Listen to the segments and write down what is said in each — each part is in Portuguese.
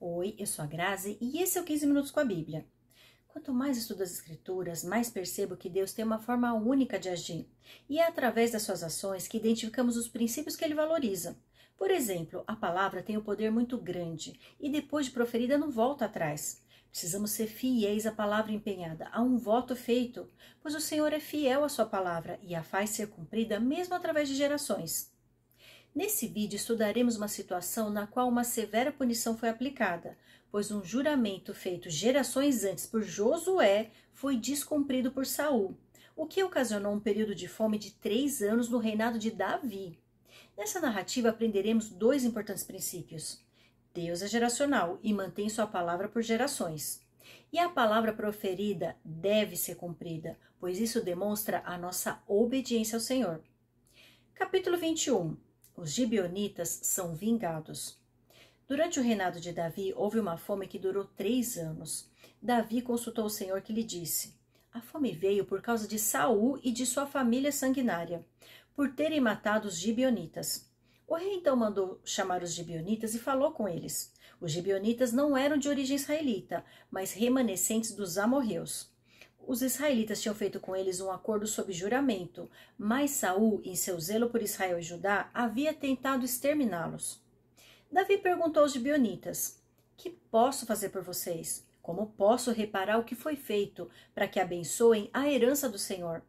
Oi, eu sou a Grazi e esse é o 15 Minutos com a Bíblia. Quanto mais estudo as Escrituras, mais percebo que Deus tem uma forma única de agir. E é através das suas ações que identificamos os princípios que Ele valoriza. Por exemplo, a palavra tem um poder muito grande e depois de proferida não volta atrás. Precisamos ser fiéis à palavra empenhada, a um voto feito, pois o Senhor é fiel à sua palavra e a faz ser cumprida mesmo através de gerações. Nesse vídeo estudaremos uma situação na qual uma severa punição foi aplicada, pois um juramento feito gerações antes por Josué foi descumprido por Saul, o que ocasionou um período de fome de 3 anos no reinado de Davi. Nessa narrativa aprenderemos 2 importantes princípios. Deus é geracional e mantém sua palavra por gerações. E a palavra proferida deve ser cumprida, pois isso demonstra a nossa obediência ao Senhor. Capítulo 21. Os gibeonitas são vingados. Durante o reinado de Davi, houve uma fome que durou 3 anos. Davi consultou o Senhor, que lhe disse: a fome veio por causa de Saul e de sua família sanguinária, por terem matado os gibeonitas. O rei então mandou chamar os gibeonitas e falou com eles. Os gibeonitas não eram de origem israelita, mas remanescentes dos amorreus. Os israelitas tinham feito com eles um acordo sob juramento, mas Saul, em seu zelo por Israel e Judá, havia tentado exterminá-los. Davi perguntou aos gibeonitas: que posso fazer por vocês? Como posso reparar o que foi feito, para que abençoem a herança do Senhor?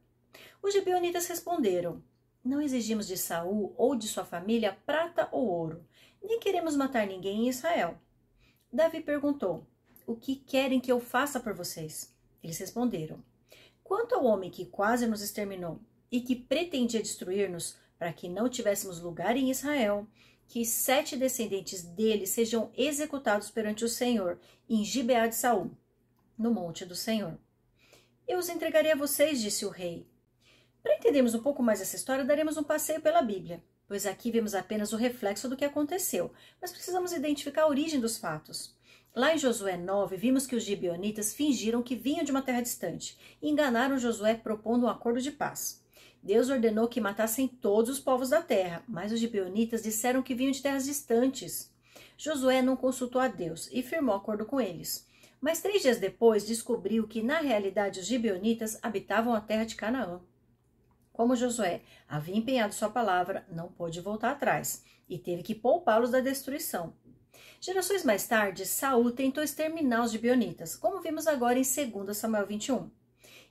Os gibeonitas responderam: não exigimos de Saul ou de sua família prata ou ouro, nem queremos matar ninguém em Israel. Davi perguntou: o que querem que eu faça por vocês? Eles responderam: quanto ao homem que quase nos exterminou e que pretendia destruir-nos para que não tivéssemos lugar em Israel, que 7 descendentes dele sejam executados perante o Senhor em Gibeá de Saul, no monte do Senhor. Eu os entregarei a vocês, disse o rei. Para entendermos um pouco mais essa história, daremos um passeio pela Bíblia, pois aqui vemos apenas o reflexo do que aconteceu, mas precisamos identificar a origem dos fatos. Lá em Josué 9, vimos que os gibeonitas fingiram que vinham de uma terra distante e enganaram Josué propondo um acordo de paz. Deus ordenou que matassem todos os povos da terra, mas os gibeonitas disseram que vinham de terras distantes. Josué não consultou a Deus e firmou acordo com eles. Mas 3 dias depois descobriu que, na realidade, os gibeonitas habitavam a terra de Canaã. Como Josué havia empenhado sua palavra, não pôde voltar atrás e teve que poupá-los da destruição. Gerações mais tarde, Saul tentou exterminar os gibeonitas, como vimos agora em 2 Samuel 21.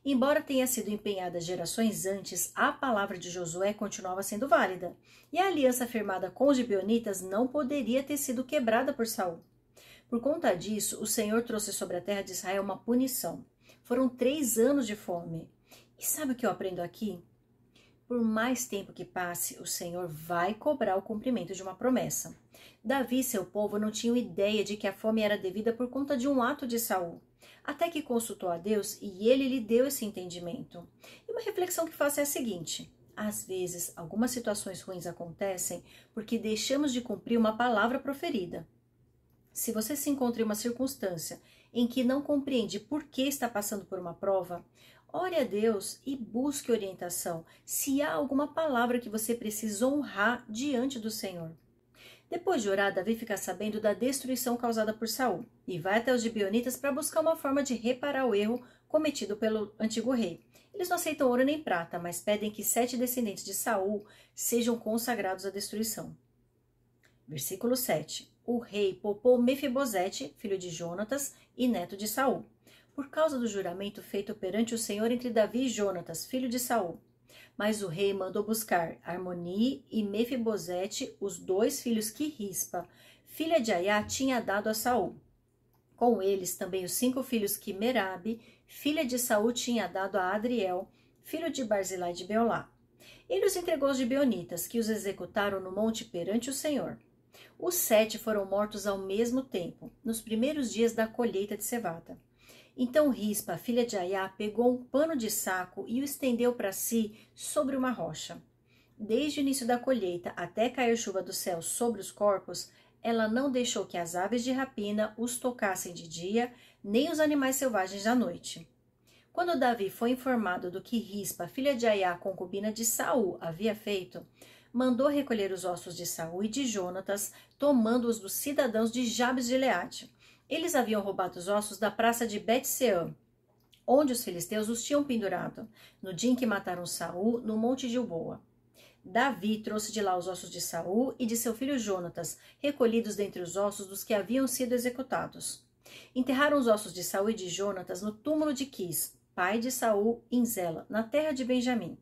Embora tenha sido empenhada gerações antes, a palavra de Josué continuava sendo válida, e a aliança firmada com os gibeonitas não poderia ter sido quebrada por Saul. Por conta disso, o Senhor trouxe sobre a terra de Israel uma punição. Foram 3 anos de fome. E sabe o que eu aprendo aqui? Por mais tempo que passe, o Senhor vai cobrar o cumprimento de uma promessa. Davi e seu povo não tinham ideia de que a fome era devida por conta de um ato de Saul, até que consultou a Deus e ele lhe deu esse entendimento. E uma reflexão que faço é a seguinte: às vezes, algumas situações ruins acontecem porque deixamos de cumprir uma palavra proferida. Se você se encontra em uma circunstância em que não compreende por que está passando por uma prova, ore a Deus e busque orientação se há alguma palavra que você precisa honrar diante do Senhor. Depois de orar, Davi fica sabendo da destruição causada por Saul e vai até os gibeonitas para buscar uma forma de reparar o erro cometido pelo antigo rei. Eles não aceitam ouro nem prata, mas pedem que 7 descendentes de Saul sejam consagrados à destruição. Versículo 7. O rei poupou Mefibosete, filho de Jonatas e neto de Saul, por causa do juramento feito perante o Senhor entre Davi e Jonatas, filho de Saul. Mas o rei mandou buscar Armoni e Mefibosete, os 2 filhos que Rispa, filha de Aiá, tinha dado a Saul. Com eles também os 5 filhos que Merabe, filha de Saul, tinha dado a Adriel, filho de Barzilai de Beolá. Ele os entregou aos gibeonitas, que os executaram no monte perante o Senhor. Os 7 foram mortos ao mesmo tempo, nos primeiros dias da colheita de cevada. Então Rispa, filha de Aiá, pegou um pano de saco e o estendeu para si sobre uma rocha. Desde o início da colheita até cair chuva do céu sobre os corpos, ela não deixou que as aves de rapina os tocassem de dia, nem os animais selvagens à noite. Quando Davi foi informado do que Rispa, filha de Aiá, concubina de Saul, havia feito, mandou recolher os ossos de Saul e de Jonatas, tomando-os dos cidadãos de Jabes de Gileade. Eles haviam roubado os ossos da praça de Bet-seã, onde os filisteus os tinham pendurado, no dia em que mataram Saul no monte de Gilboa. Davi trouxe de lá os ossos de Saul e de seu filho Jonatas, recolhidos dentre os ossos dos que haviam sido executados. Enterraram os ossos de Saul e de Jonatas no túmulo de Quis, pai de Saul, em Zela, na terra de Benjamim,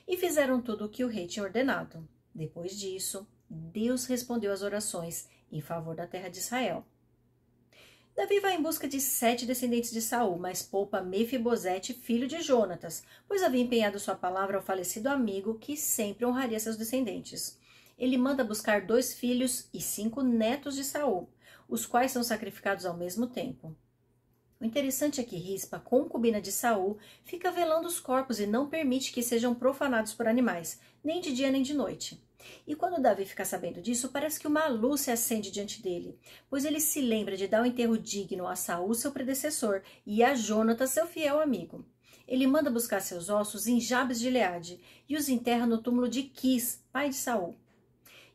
e fizeram tudo o que o rei tinha ordenado. Depois disso, Deus respondeu às orações em favor da terra de Israel. Davi vai em busca de 7 descendentes de Saul, mas poupa Mefibosete, filho de Jonatas, pois havia empenhado sua palavra ao falecido amigo, que sempre honraria seus descendentes. Ele manda buscar 2 filhos e 5 netos de Saul, os quais são sacrificados ao mesmo tempo. O interessante é que Rispa, concubina de Saul, fica velando os corpos e não permite que sejam profanados por animais, nem de dia nem de noite. E quando Davi fica sabendo disso, parece que uma luz se acende diante dele, pois ele se lembra de dar um enterro digno a Saul, seu predecessor, e a Jonatas, seu fiel amigo. Ele manda buscar seus ossos em Jabes de Gileade e os enterra no túmulo de Quis, pai de Saul.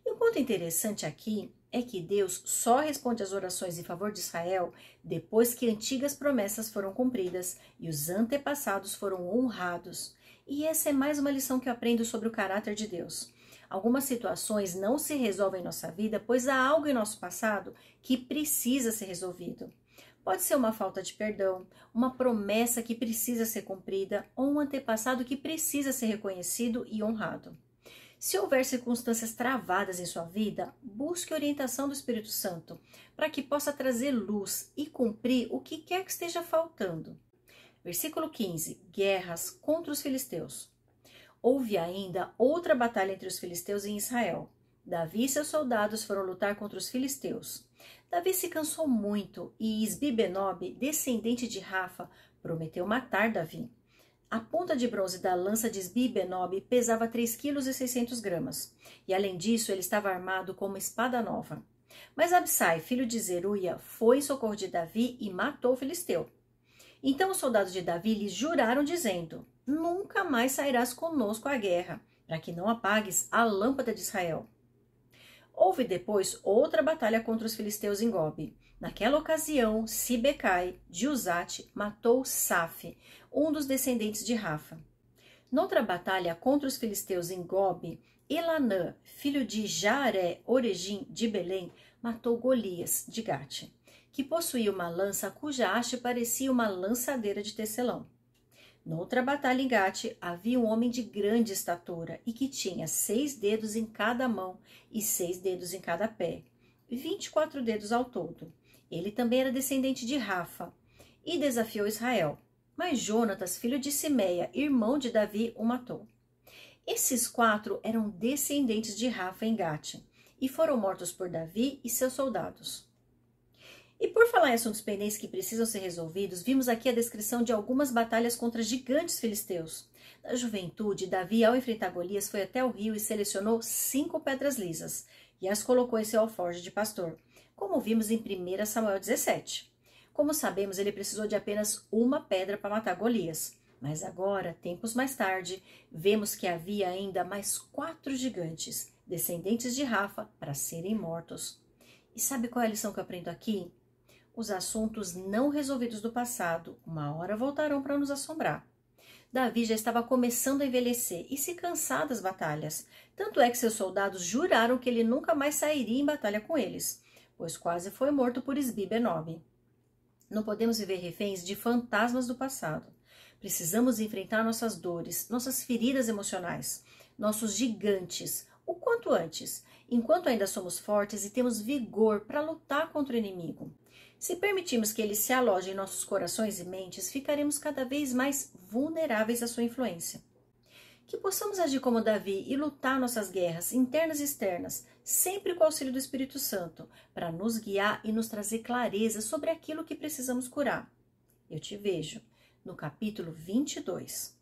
E um ponto interessante aqui é que Deus só responde às orações em favor de Israel depois que antigas promessas foram cumpridas e os antepassados foram honrados. E essa é mais uma lição que eu aprendo sobre o caráter de Deus. Algumas situações não se resolvem em nossa vida, pois há algo em nosso passado que precisa ser resolvido. Pode ser uma falta de perdão, uma promessa que precisa ser cumprida ou um antepassado que precisa ser reconhecido e honrado. Se houver circunstâncias travadas em sua vida, busque orientação do Espírito Santo para que possa trazer luz e cumprir o que quer que esteja faltando. Versículo 15. Guerras contra os filisteus. Houve ainda outra batalha entre os filisteus e Israel. Davi e seus soldados foram lutar contra os filisteus. Davi se cansou muito e Isbi-Benob, descendente de Rafa, prometeu matar Davi. A ponta de bronze da lança de Isbi-Benob pesava 3,6 kg, e além disso ele estava armado com uma espada nova. Mas Absai, filho de Zeruia, foi em socorro de Davi e matou o filisteu. Então os soldados de Davi lhe juraram, dizendo: nunca mais sairás conosco à guerra, para que não apagues a lâmpada de Israel. Houve depois outra batalha contra os filisteus em Gobe. Naquela ocasião, Sibecai, de Uzate, matou Saf, um dos descendentes de Rafa. Noutra batalha contra os filisteus em Gobe, Elanã, filho de Jaaré, Oregim, de Belém, matou Golias, de Gate, que possuía uma lança cuja haste parecia uma lançadeira de tecelão. Noutra batalha em Gate, havia um homem de grande estatura e que tinha 6 dedos em cada mão e 6 dedos em cada pé, 24 dedos ao todo. Ele também era descendente de Rafa e desafiou Israel. Mas Jonatas, filho de Simeia, irmão de Davi, o matou. Esses 4 eram descendentes de Rafa em Gate e foram mortos por Davi e seus soldados. E por falar em assuntos pendentes que precisam ser resolvidos, vimos aqui a descrição de algumas batalhas contra gigantes filisteus. Na juventude, Davi, ao enfrentar Golias, foi até o rio e selecionou 5 pedras lisas e as colocou em seu alforje de pastor, como vimos em 1 Samuel 17. Como sabemos, ele precisou de apenas uma pedra para matar Golias. Mas agora, tempos mais tarde, vemos que havia ainda mais 4 gigantes, descendentes de Rafa, para serem mortos. E sabe qual é a lição que eu aprendo aqui? Os assuntos não resolvidos do passado, uma hora voltarão para nos assombrar. Davi já estava começando a envelhecer e se cansar das batalhas. Tanto é que seus soldados juraram que ele nunca mais sairia em batalha com eles, pois quase foi morto por Isbi-Benob. Não podemos viver reféns de fantasmas do passado. Precisamos enfrentar nossas dores, nossas feridas emocionais, nossos gigantes, o quanto antes, enquanto ainda somos fortes e temos vigor para lutar contra o inimigo. Se permitirmos que ele se aloje em nossos corações e mentes, ficaremos cada vez mais vulneráveis à sua influência. Que possamos agir como Davi e lutar nossas guerras internas e externas, sempre com o auxílio do Espírito Santo, para nos guiar e nos trazer clareza sobre aquilo que precisamos curar. Eu te vejo no capítulo 22.